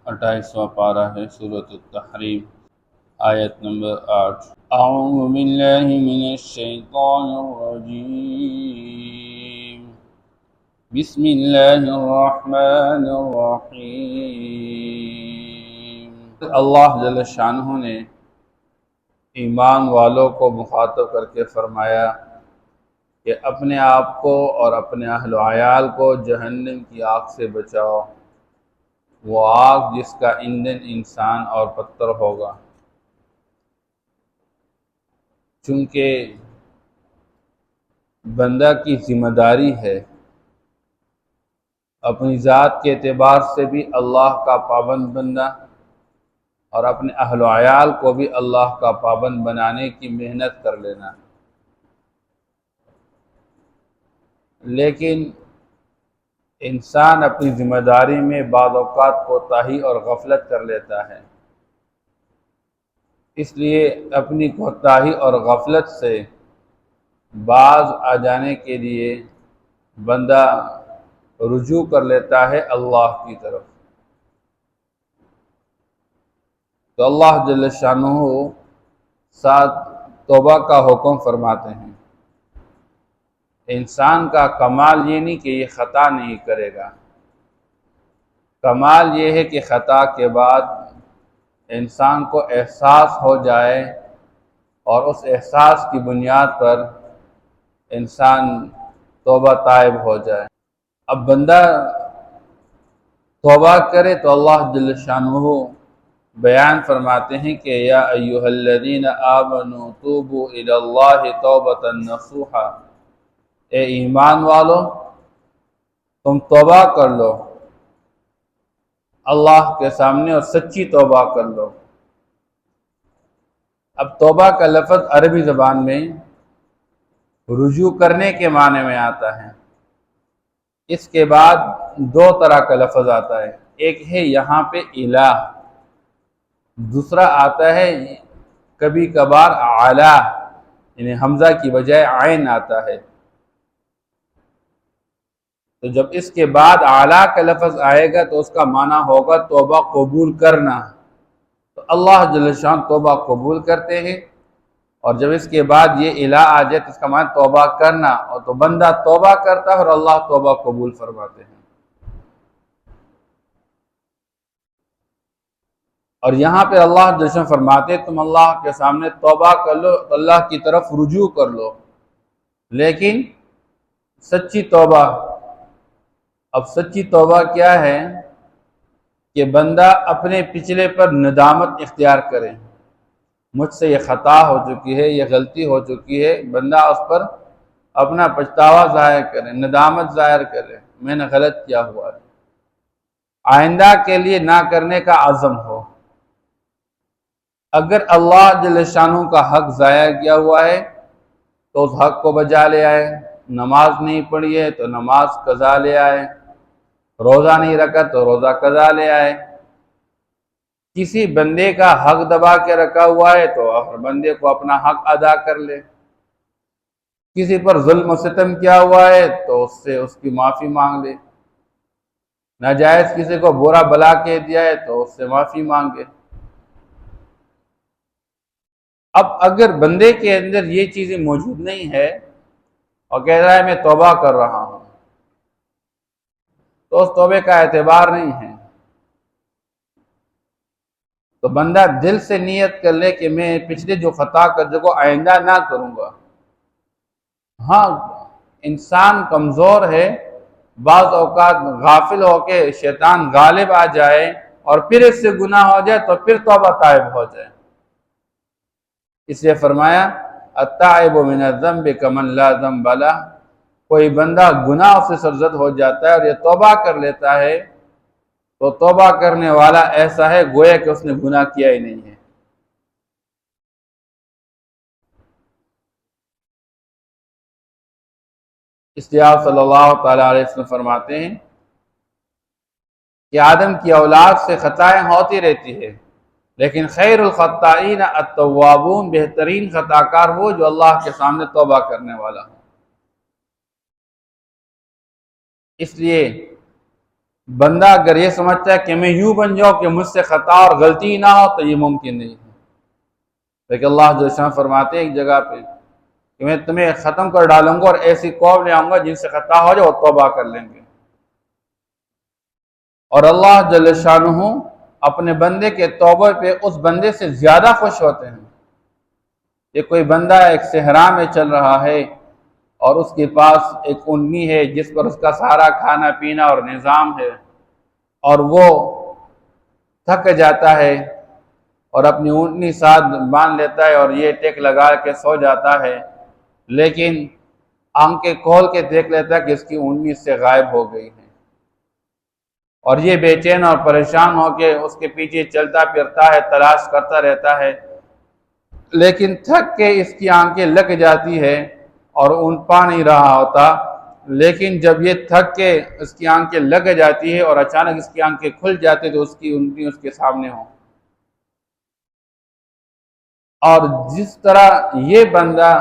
28واں پارہ ہے سورۃ التحریم، آیت نمبر 8۔ اعوذ باللہ من الشیطان الرجیم، بسم اللہ الرحمن الرحیم۔ اللہ جل شانہ نے ایمان والوں کو مخاطب کر کے فرمایا کہ اپنے آپ کو اور اپنے اہل و عیال کو جہنم کی آگ سے بچاؤ، وہ آگ جس کا ایندھن انسان اور پتھر ہوگا۔ چونکہ بندہ کی ذمہ داری ہے اپنی ذات کے اعتبار سے بھی اللہ کا پابند بننا اور اپنے اہل و عیال کو بھی اللہ کا پابند بنانے کی محنت کر لینا، لیکن انسان اپنی ذمہ داری میں بعض اوقات کوتاہی اور غفلت کر لیتا ہے۔ اس لیے اپنی کوتاہی اور غفلت سے باز آ جانے کے لیے بندہ رجوع کر لیتا ہے اللہ کی طرف۔ تو اللہ جل شانہ ساتھ توبہ کا حکم فرماتے ہیں۔ انسان کا کمال یہ نہیں کہ یہ خطا نہیں کرے گا، کمال یہ ہے کہ خطا کے بعد انسان کو احساس ہو جائے اور اس احساس کی بنیاد پر انسان توبہ تائب ہو جائے۔ اب بندہ توبہ کرے تو اللہ جل شانہ بیان فرماتے ہیں کہ یا ایھا الذین آمنوا توبوا الی اللہ توبۃ نصوحا، اے ایمان والو تم توبہ کر لو اللہ کے سامنے اور سچی توبہ کر لو۔ اب توبہ کا لفظ عربی زبان میں رجوع کرنے کے معنی میں آتا ہے۔ اس کے بعد دو طرح کا لفظ آتا ہے، ایک ہے یہاں پہ الہ، دوسرا آتا ہے کبھی کبھار اعلی، یعنی حمزہ کی بجائے عین آتا ہے۔ تو جب اس کے بعد اعلیٰ کا لفظ آئے گا تو اس کا معنی ہوگا توبہ قبول کرنا، تو اللہ جل شانہ توبہ قبول کرتے ہیں، اور جب اس کے بعد یہ الہ آ جائے تو اس کا معنی توبہ کرنا، اور تو بندہ توبہ کرتا ہے اور اللہ توبہ قبول فرماتے ہیں۔ اور یہاں پہ اللہ جل شانہ فرماتے ہیں تم اللہ کے سامنے توبہ کر لو تو اللہ کی طرف رجوع کر لو، لیکن سچی توبہ۔ اب سچی توبہ کیا ہے کہ بندہ اپنے پچھلے پر ندامت اختیار کرے، مجھ سے یہ خطا ہو چکی ہے، یہ غلطی ہو چکی ہے، بندہ اس پر اپنا پچھتاوا ظاہر کرے، ندامت ظاہر کرے، میں نے غلط کیا ہوا ہے، آئندہ کے لیے نہ کرنے کا عزم ہو۔ اگر اللہ جل شانہ کا حق ضائع کیا ہوا ہے تو اس حق کو بجا لے آئے، نماز نہیں پڑھی ہے تو نماز قضا لے آئے، روزہ نہیں رکھا تو روزہ قضا لے آئے، کسی بندے کا حق دبا کے رکھا ہوا ہے تو ہر بندے کو اپنا حق ادا کر لے، کسی پر ظلم و ستم کیا ہوا ہے تو اس سے اس کی معافی مانگ لے، ناجائز کسی کو برا بلا کہہ دیا ہے تو اس سے معافی مانگے۔ اب اگر بندے کے اندر یہ چیزیں موجود نہیں ہے اور کہہ رہا ہے میں توبہ کر رہا ہوں، تو اس توبے کا اعتبار نہیں ہے۔ تو بندہ دل سے نیت کر لے کہ میں پچھلے جو خطا کر کو آئندہ نہ کروں گا۔ ہاں انسان کمزور ہے، بعض اوقات غافل ہو کے شیطان غالب آ جائے اور پھر اس سے گناہ ہو جائے تو پھر توبہ طائب ہو جائے۔ اس لیے فرمایا التائب من الذنب کمن لا ذنب لہ، کوئی بندہ گناہ سے سرزد ہو جاتا ہے اور یہ توبہ کر لیتا ہے تو توبہ کرنے والا ایسا ہے گویا کہ اس نے گناہ کیا ہی نہیں ہے۔ اس لیے آپ صلی اللہ تعالیٰ علیہ وسلم فرماتے ہیں کہ آدم کی اولاد سے خطائیں ہوتی رہتی ہے، لیکن خیر الخطائین التوابون، بہترین خطا کار وہ جو اللہ کے سامنے توبہ کرنے والا ہو۔ اس لیے بندہ اگر یہ سمجھتا ہے کہ میں یوں بن جاؤں کہ مجھ سے خطا اور غلطی نہ ہو تو یہ ممکن نہیں ہے۔ لیکن اللہ جل شان فرماتے ہیں ایک جگہ پہ کہ میں تمہیں ختم کر ڈالوں گا اور ایسی قوم لے آؤں گا جن سے خطا ہو جائے وہ توبہ کر لیں گے۔ اور اللہ جل شانہ اپنے بندے کے توبہ پہ اس بندے سے زیادہ خوش ہوتے ہیں۔ یہ کوئی بندہ ایک صحرا میں چل رہا ہے اور اس کے پاس ایک اونٹنی ہے جس پر اس کا سارا کھانا پینا اور نظام ہے، اور وہ تھک جاتا ہے اور اپنی اونٹنی ساتھ باندھ لیتا ہے اور یہ ٹیک لگا کے سو جاتا ہے، لیکن آنکھیں کھول کے دیکھ لیتا ہے کہ اس کی اونٹنی اس سے غائب ہو گئی ہے، اور یہ بے چین اور پریشان ہو کے اس کے پیچھے چلتا پھرتا ہے، تلاش کرتا رہتا ہے، لیکن تھک کے اس کی آنکھیں لگ جاتی ہے اور اونٹ پا نہیں رہا ہوتا۔ لیکن جب یہ تھک کے اس کی آنکھیں لگ جاتی ہے اور اچانک اس کی آنکھیں کھل جاتی تو اس کی اونٹنی اس کے سامنے ہو۔ اور جس طرح یہ بندہ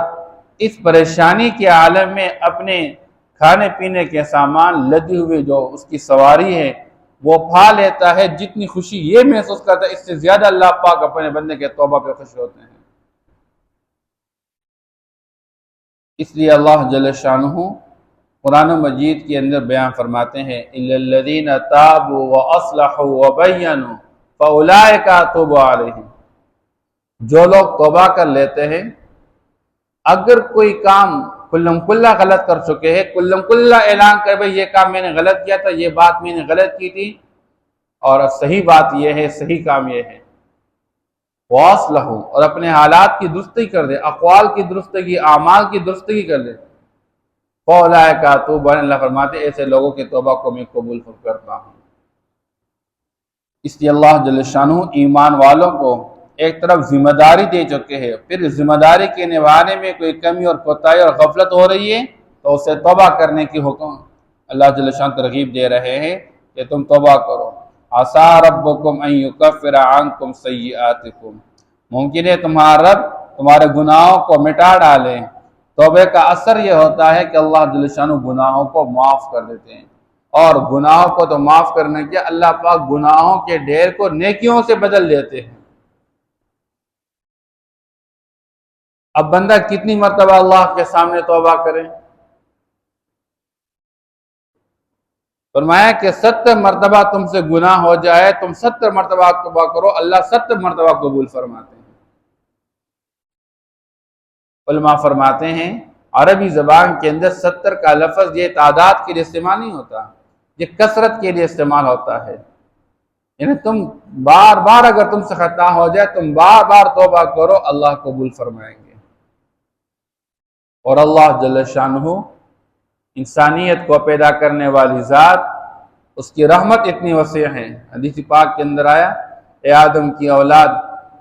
اس پریشانی کے عالم میں اپنے کھانے پینے کے سامان لدی ہوئے جو اس کی سواری ہے وہ پا لیتا ہے، جتنی خوشی یہ محسوس کرتا ہے اس سے زیادہ اللہ پاک اپنے بندے کے توبہ پہ خوش ہوتے ہیں۔ اس لیے اللہ جل شانہ قرآن مجید کے اندر بیان فرماتے ہیں اِلَّا الَّذِينَ تَابُوا وَأَصْلَحُوا وَبَيَّنُوا فَأُولَٰئِكَ أَتُوبُ عَلَيْهِمْ۔ جو لوگ توبہ کر لیتے ہیں، اگر کوئی کام کلم کلہ غلط کر چکے ہیں، کلم کلہ اعلان کر بھئی یہ کام میں نے غلط کیا تھا، یہ بات میں نے غلط کی تھی، اور صحیح بات یہ ہے، صحیح کام یہ ہے، وَأَصْلَحُوا، اور اپنے حالات کی درستگی کر دے، اقوال کی درستگی، اعمال کی درستگی کر دے، فَأُولَٰئِكَ أَتُوبُ عَلَيْهِمْ، اللہ فرماتے ہیں ایسے لوگوں کے توبہ کو میں قبول کرتا ہوں۔ اس لیے اللہ جل شانہ ایمان والوں کو ایک طرف ذمہ داری دے چکے ہیں، پھر ذمہ داری کے نبھانے میں کوئی کمی اور کوتاہی اور غفلت ہو رہی ہے تو اسے توبہ کرنے کی حکم اللہ جل شانہ ترغیب دے رہے ہیں کہ تم توبہ کرو۔ عَسَىٰ رَبُّكُمْ أَن يُكَفِّرَ عَنكُمْ سَيِّئَاتِكُمْ، ممکن ہے تمہارا رب تمہارے گناہوں کو مٹا ڈالے۔ توبہ کا اثر یہ ہوتا ہے کہ اللہ جل شانہ گناہوں کو معاف کر دیتے ہیں، اور گناہوں کو تو معاف کرنے کے اللہ پاک گناہوں کے ڈھیر کو نیکیوں سے بدل دیتے ہیں۔ اب بندہ کتنی مرتبہ اللہ کے سامنے توبہ کرے؟ فرمایا کہ 70 مرتبہ تم سے گناہ ہو جائے، تم 70 مرتبہ توبہ کرو، اللہ 70 مرتبہ قبول فرماتے ہیں۔ علماء فرماتے ہیں عربی زبان کے اندر 70 کا لفظ یہ تعداد کے لیے استعمال نہیں ہوتا، یہ کثرت کے لیے استعمال ہوتا ہے، یعنی تم بار بار اگر تم سے خطا ہو جائے تم بار بار توبہ کرو، اللہ قبول فرمائیں گے۔ اور اللہ جل شانہ انسانیت کو پیدا کرنے والی ذات، اس کی رحمت اتنی وسیع ہے، حدیث پاک کے اندر آیا اے آدم کی اولاد،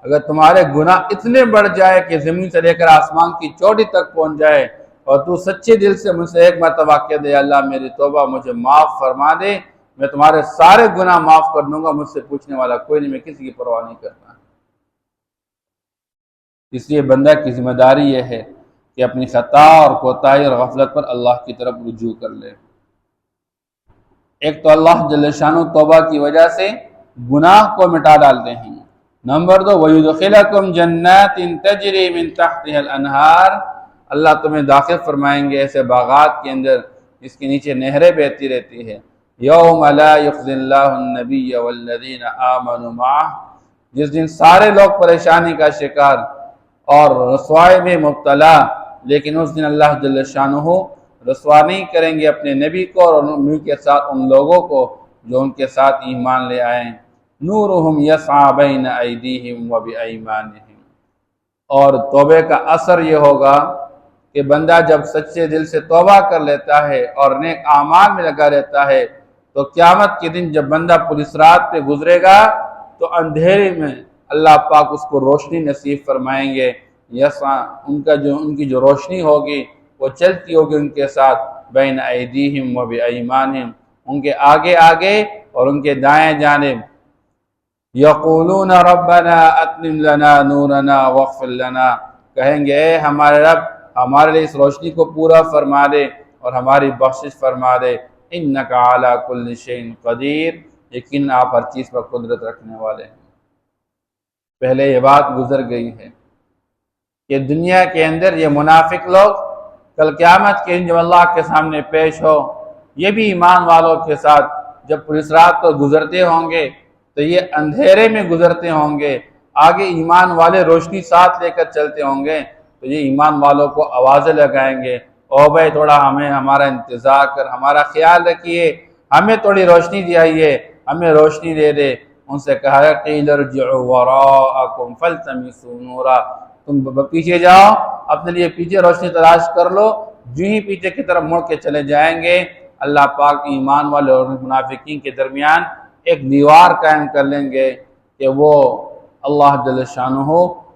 اگر تمہارے گناہ اتنے بڑھ جائے کہ زمین سے لے کر آسمان کی چوٹی تک پہنچ جائے اور تو سچے دل سے مجھ سے ایک مرتبہ کہہ دے اللہ میری توبہ مجھے معاف فرما دے، میں تمہارے سارے گناہ معاف کر دوں گا، مجھ سے پوچھنے والا کوئی نہیں، میں کسی کی پرواہ نہیں کرتا۔ اس لیے بندہ کی ذمہ داری یہ ہے کہ اپنی خطا اور کوتاہی اور غفلت پر اللہ کی طرف رجوع کر لے۔ ایک تو اللہ جل شانہ توبہ کی وجہ سے گناہ کو مٹا ڈالتے ہیں۔ نمبر 2 وَيُدْخِلَكُمْ جَنَّاتٍ تَجْرِي مِن تَحْتِهَا الْأَنْهَارُ، اللہ تمہیں داخل فرمائیں گے ایسے باغات کے اندر جس کے نیچے نہریں بہتی رہتی ہے۔ يَوْمَ لَا يُخْزِي اللَّهُ النَّبِيَّ وَالَّذِينَ آمَنُوا مَعَهُ، جس دن سارے لوگ پریشانی کا شکار اور رسوائی میں مبتلا، لیکن اس دن اللہ جل شانہ رسوا نہیں کریں گے اپنے نبی کو اور ان کے ساتھ ان لوگوں کو جو ان کے ساتھ ایمان لے آئیں۔ نورہم یسعی بین ایدیہم وبایمانہم، اور توبے کا اثر یہ ہوگا کہ بندہ جب سچے دل سے توبہ کر لیتا ہے اور نیک اعمال میں لگا رہتا ہے تو قیامت کے دن جب بندہ پولیس رات پہ گزرے گا تو اندھیرے میں اللہ پاک اس کو روشنی نصیب فرمائیں گے، ان کی جو روشنی ہوگی وہ چلتی ہوگی ان کے ساتھ بین ایدیہم وبایمانہم، ان کے آگے آگے اور ان کے دائیں جانب۔ یقولون ربنا اتمم لنا نورنا واغفر لنا، کہیں گے اے ہمارے رب ہمارے لیے اس روشنی کو پورا فرما دے اور ہماری بخشش فرما دے، انک علی کل شیء قدیر، یقین آپ ہر چیز پر قدرت رکھنے والے ہیں۔ پہلے یہ بات گزر گئی ہے کہ دنیا کے اندر یہ منافق لوگ کل قیامت کے دن جب اللہ کے سامنے پیش ہو، یہ بھی ایمان والوں کے ساتھ جب پولیس رات کو گزرتے ہوں گے تو یہ اندھیرے میں گزرتے ہوں گے، آگے ایمان والے روشنی ساتھ لے کر چلتے ہوں گے، تو یہ ایمان والوں کو آوازیں لگائیں گے، او بھائی تھوڑا ہمارا انتظار کر، ہمارا خیال رکھیے، ہمیں تھوڑی روشنی دلائیے، ہمیں روشنی دے دے۔ ان سے کہا ہے قیل ارجعوا وراءکم فالتمسوا نورا، تم پیچھے جاؤ، اپنے لیے پیچھے روشنی تلاش کر لو۔ جو ہی پیچھے کی طرف مڑ کے چلے جائیں گے، اللہ پاک ایمان والے اور منافقین کے درمیان ایک دیوار قائم کر لیں گے کہ وہ اللہ جل شانہ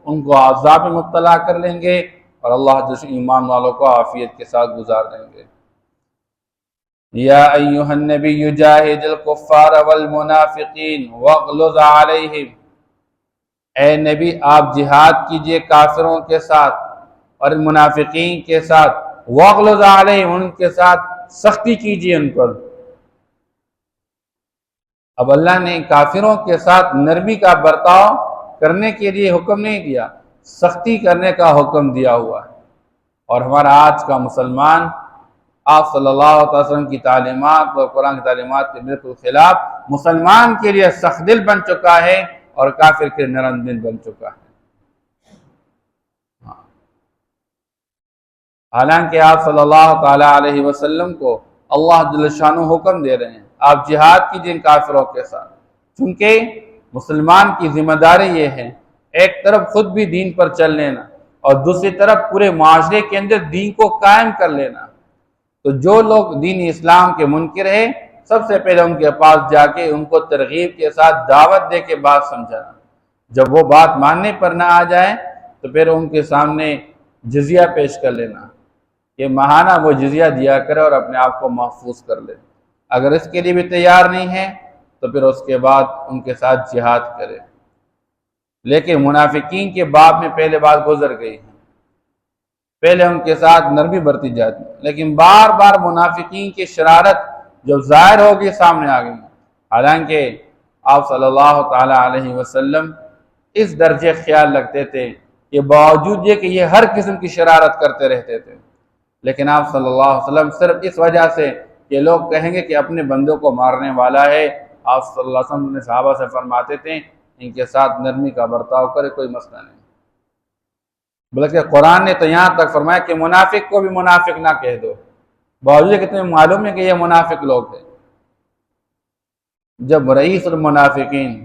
ان کو عذاب میں مبتلا کر لیں گے، اور اللہ جل شانہ ایمان والوں کو عافیت کے ساتھ گزار دیں گے۔ یا ایہا النبی جاہد الکفار والمنافقین واغلظ علیہم، اے نبی آپ جہاد کیجئے کافروں کے ساتھ اور منافقین کے ساتھ، واغلظ علیہم ان کے ساتھ سختی کیجئے ان پر۔ اب اللہ نے کافروں کے ساتھ نرمی کا برتاؤ کرنے کے لیے حکم نہیں دیا، سختی کرنے کا حکم دیا ہوا ہے۔ اور ہمارا آج کا مسلمان آپ صلی اللہ علیہ وسلم کی تعلیمات اور قرآن کی تعلیمات کے بالکل خلاف مسلمان کے لیے سخت دل بن چکا ہے اور کافر کے نرم دل بن چکا ہے۔ حالانکہ آپ صلی اللہ تعالیٰ علیہ وسلم کو اللہ جل شانہ حکم دے رہے ہیں آپ جہاد کیجئے ان کافروں کے ساتھ، چونکہ مسلمان کی ذمہ داری یہ ہے ایک طرف خود بھی دین پر چل لینا اور دوسری طرف پورے معاشرے کے اندر دین کو قائم کر لینا۔ تو جو لوگ دین اسلام کے منکر ہیں، سب سے پہلے ان کے پاس جا کے ان کو ترغیب کے ساتھ دعوت دے کے بات سمجھانا، جب وہ بات ماننے پر نہ آ جائے تو پھر ان کے سامنے جزیہ پیش کر لینا، یہ ماہانہ وہ جزیہ دیا کرے اور اپنے آپ کو محفوظ کر لے۔ اگر اس کے لیے بھی تیار نہیں ہے تو پھر اس کے بعد ان کے ساتھ جہاد کرے۔ لیکن منافقین کے باب میں پہلے بات گزر گئی ہے، پہلے ان کے ساتھ نرمی برتی جاتی، لیکن بار بار منافقین کی شرارت جب ظاہر ہوگی سامنے آ گئی۔ حالانکہ آپ صلی اللہ تعالیٰ علیہ وسلم اس درجے خیال رکھتے تھے کہ باوجود یہ کہ یہ ہر قسم کی شرارت کرتے رہتے تھے، لیکن آپ صلی اللہ علیہ وسلم صرف اس وجہ سے کہ لوگ کہیں گے کہ اپنے بندوں کو مارنے والا ہے، آپ صلی اللہ علیہ وسلم نے صحابہ سے فرماتے تھے ان کے ساتھ نرمی کا برتاؤ کرے، کوئی مسئلہ نہیں۔ بلکہ قرآن نے تو یہاں تک فرمایا کہ منافق کو بھی منافق نہ کہہ دو، باوجود کہ تمہیں معلوم ہے کہ یہ منافق لوگ ہیں۔ جب رئیس المنافقین،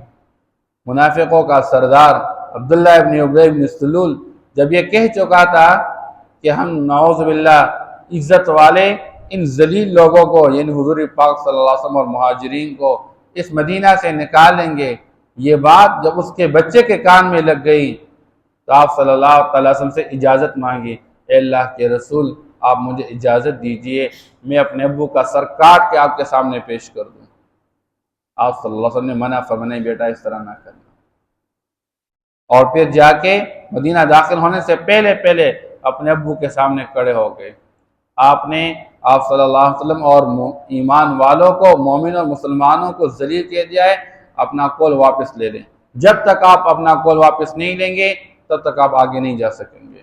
منافقوں کا سردار عبداللہ ابن ابی بن سلول جب یہ کہہ چکا تھا کہ ہم نعوذ باللہ عزت والے ان ذلیل لوگوں کو یعنی حضور پاک صلی اللہ علیہ وسلم اور مہاجرین کو اس مدینہ سے نکالیں گے، یہ بات جب اس کے بچے کے کان میں لگ گئی تو آپ صلی اللہ علیہ وسلم سے اجازت مانگی، اے اللہ کے رسول آپ مجھے اجازت دیجئے میں اپنے ابو کا سر کاٹ کے آپ کے سامنے پیش کر دوں۔ آپ صلی اللہ علیہ وسلم نے منع فرمایا بیٹا اس طرح نہ کرنا، اور پھر جا کے مدینہ داخل ہونے سے پہلے اپنے ابو کے سامنے کھڑے ہو گئے۔ آپ نے آپ صلی اللہ علیہ وسلم اور ایمان والوں کو، مومن اور مسلمانوں کو ذلیل کہہ دیا ہے، اپنا قول واپس لے لیں، جب تک آپ اپنا قول واپس نہیں لیں گے تب تک آپ آگے نہیں جا سکیں گے۔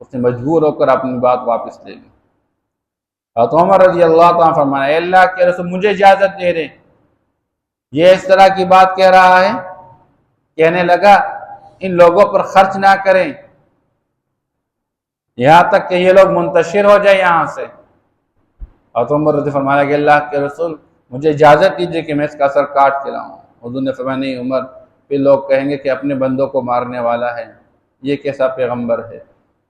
اس نے مجبور ہو کر اپنی بات واپس لے لی۔ حضرت عمر رضی اللہ تعالیٰ فرمایا اے اللہ کے رسول مجھے اجازت دے دیں، یہ اس طرح کی بات کہہ رہا ہے، کہنے لگا ان لوگوں پر خرچ نہ کریں یہاں تک کہ یہ لوگ منتشر ہو جائے یہاں سے۔ حضرت عمر رضی فرمایا کہ اللہ کے رسول مجھے اجازت دیجیے کہ میں اس کا سر کاٹ کے لاؤں۔ حضور نے فرمایا نہیں عمر، پھر لوگ کہیں گے کہ اپنے بندوں کو مارنے والا ہے، یہ کیسا پیغمبر ہے؟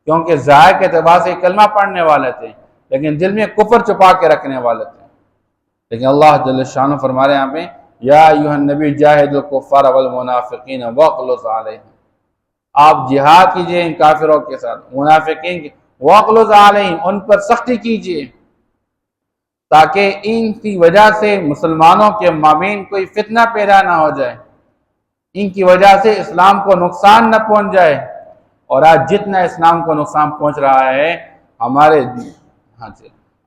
کیونکہ ظاہر کے اعتبار سے کلمہ پڑھنے والے تھے لیکن دل میں کفر چھپا کے رکھنے والے تھے۔ لیکن اللہ جل شانہ فرما رہے ہیں یہاں پہ یا ایھا النبی جاہد الکفار والمنافقین واغلظ علیہم، آپ جہاد کیجئے ان کافروں کے ساتھ، منافقین واغلظ علیہم ان پر سختی کیجئے، تاکہ ان کی وجہ سے مسلمانوں کے مابین کوئی فتنہ پیدا نہ ہو جائے، ان کی وجہ سے اسلام کو نقصان نہ پہنچ جائے۔ اور آج جتنا اسلام کو نقصان پہنچ رہا ہے ہمارے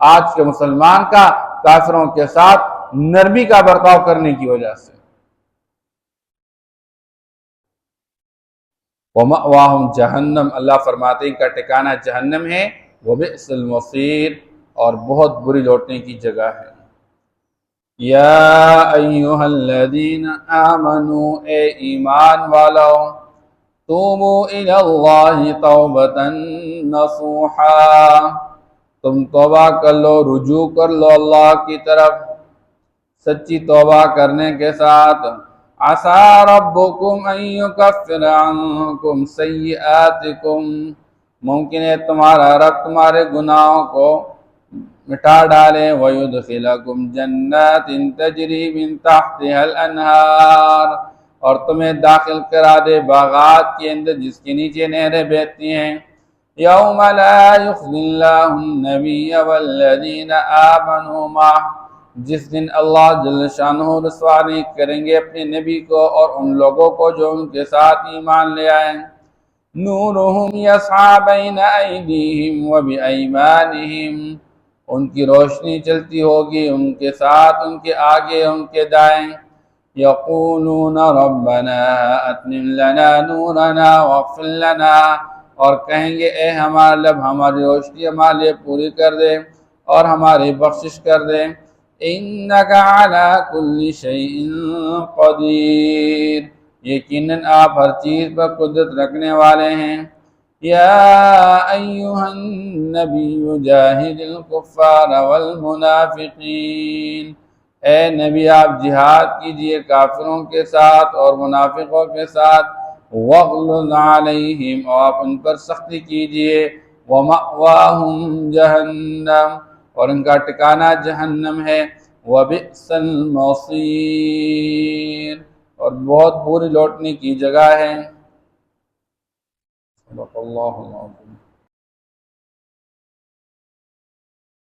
آج کے مسلمان کا کافروں کے ساتھ نرمی کا برتاؤ کرنے کی وجہ سے۔ وَمَأْوَاهُمْ جہنم، اللہ فرماتے ہیں کا ٹھکانہ جہنم ہے، وَبِئْسَ الْمَصِيرُ، اور بہت بری لوٹنے کی جگہ ہے۔ یا ایہا الذین آمنوا، اے ایمان والو، توبوا الی اللہ توبۃ نصوحا، تم توبہ کر لو، رجوع کر لو اللہ کی طرف سچی توبہ کرنے کے ساتھ۔ عسى ربكم ان يكفر عنكم سیئاتکم، ممکن ہے تمہارا رب تمہارے گناہوں کو مٹا ڈالے۔ وَيُدْخِلَكُمْ جَنَّاتٍ تَجْرِي مِن تَحْتِهَا الْأَنْهَارُ، اور تمہیں داخل کرا دے باغات کے اندر جس کے نیچے نہریں بہتی ہیں۔ يَوْمَ لَا يُخْزِي اللَّهُ النَّبِيَّ وَالَّذِينَ آمَنُوا مَعَهُ، جس دن اللہ جل شانہ رسوا نہیں کریں گے اپنے نبی کو اور ان لوگوں کو جو ان کے ساتھ ایمان لے آئیں۔ نورہم یسعی بین ایدیہم وبایمانہم، ان کی روشنی چلتی ہوگی ان کے ساتھ، ان کے آگے، ان کے دائیں۔ یقولون ربنا اتمم لنا نورنا واغفر لنا، اور کہیں گے اے ہمارے رب ہماری روشنی ہمارے لیے پوری کر دے اور ہماری بخشش کر دے۔ انک علی کل شیء قدیر، یقیناً آپ ہر چیز پر قدرت رکھنے والے ہیں۔ یا ایہا النبی جاہد الکفار والمنافقین، اے نبی آپ جہاد کیجئے کافروں کے ساتھ اور منافقوں کے ساتھ۔ وَاغْلُظْ عَلَيْهِمْ، اور آپ ان پر سختی کیجئے۔ وَمَأْوَاهُمْ جَهَنَّمُ، اور ان کا ٹھکانہ جہنم ہے۔ وَبِئْسَ الْمَصِيرُ، اور بہت بری لوٹنے کی جگہ ہے۔ صدق اللہ العظیم۔